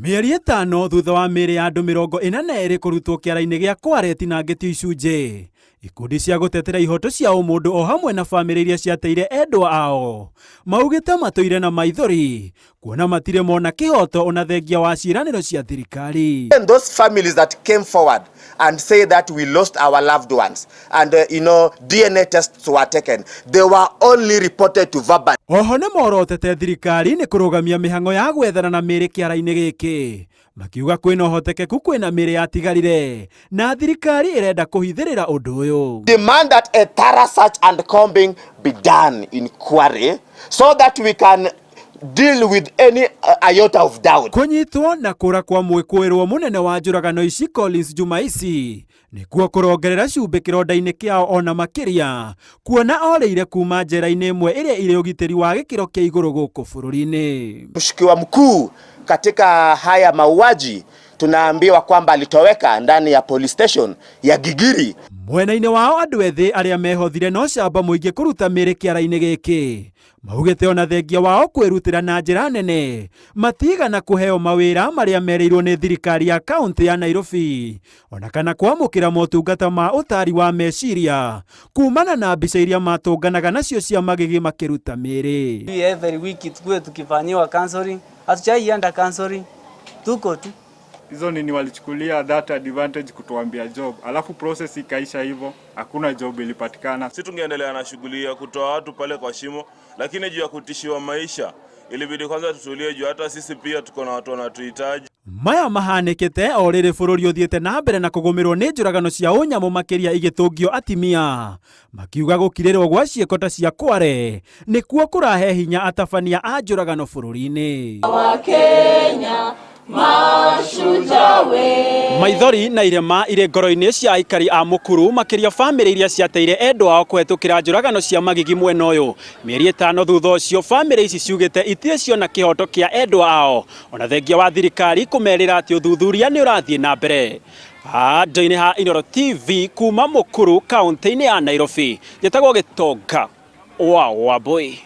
Mĩeri itano thutha wa mĩĩrĩ ya andũ 42 kũrutwo kĩara-inĩ gĩa Kware tinangĩtio icunjĩ. Ikundi cia gũtetera ihoto cia ũmũndũ o hamwe na bamĩrĩ iria ciateire endwa ao maugĩte matũire na maithori kuona matirĩ mona kĩhoto ona thengia wa ciĩranĩro cia thirikari. And those families that came forward and say that we lost our loved ones and DNA tests were taken, they were only reported to verbal. Oho nĩ morotete thirikari nĩ kũrũgamia mĩhang'o ya gwethana na mĩĩrĩ kĩara-inĩ gĩkĩ, makiuga kwĩna ũhotekeku kwĩna mĩĩrĩ yatigarire na thirikari ĩrenda kũhithĩrĩra ũndũ ũyũ. Demand that a thorough search and combing be done in Kware so that we can deal with any iota of doubt. Kũnyitwo na kũra kwa mwĩkũĩrwo mũnene wa njũragano ici Collins Juma ici nĩkuo kũrongerera cumbĩ kĩronda-inĩ kĩao ona makĩria kuona orĩire kuma njera-inĩ ĩmwe ĩrĩa ĩrĩ ũgitĩri wa gĩkĩro kĩa igũrũ gũkũ bũrũri-inĩ. Mshukiwa mkuu katika haya mauaji tunaambiwa kwamba alitoweka ndani ya police station ya Gigiri. Mwena-inĩ wao andũ ethĩ arĩa mehothire no camba mũingĩ kũruta mĩĩrĩ kĩara-inĩ gĩkĩ maugĩte ona thengia wao kwĩrutĩra na njĩra nene matigana kũheo mawĩra marĩa merĩirwo nĩ thirikari ya kaunti ya Nairobi ona kana kwamũkĩra motungata ma ũtari wa meciria kumana na mbica iria matũnganaga nacio cia magigi makĩruta mĩĩrĩ. Every week tukue tukifanyiwa counseling, hatujaienda counseling, tuko tu. Hizo nini walichukulia that advantage kutuambia job, alafu process ikaisha hivyo, hakuna job ilipatikana. Sisi tungeendelea na shughuli ya kutoa watu pale kwa shimo, lakini juu ya kutishiwa maisha ilibidi kwanza tutulie juu hata sisi pia tuko na watu wanatuhitaji. Maya mahanĩkĩte o rĩrĩ bũrũri ũthiĩte na mbere na kũgũmĩrwo nĩ njũragano cia ũnyamũ makĩria igĩtũngio atimia, makiuga gũkirĩrwo gwa ciĩko ta cia Kware nĩkuo kũrahe hinya atabania a njũragano bũrũri-inĩ. Maithori na irema irĩ ngoro-inĩ cia aikari a mũkuru makĩria bamĩrĩ iria ciateire endwa ao kũhetũkĩra njũragano cia magigi mwena ũyũ. Mĩeri itano thutha ũcio bamĩrĩ ici ciugĩte itirĩ ciona kĩhoto kĩa endwa ao ona thengia wa thirikari kũmerĩra atĩ ũthuthuria nĩ ũrathiĩ na mbere. Handũ-inĩ ha Inooro TV kuma mũkuru kaunti-inĩ ya Nairobi, njĩtagwo Gĩtonga wa Wambui.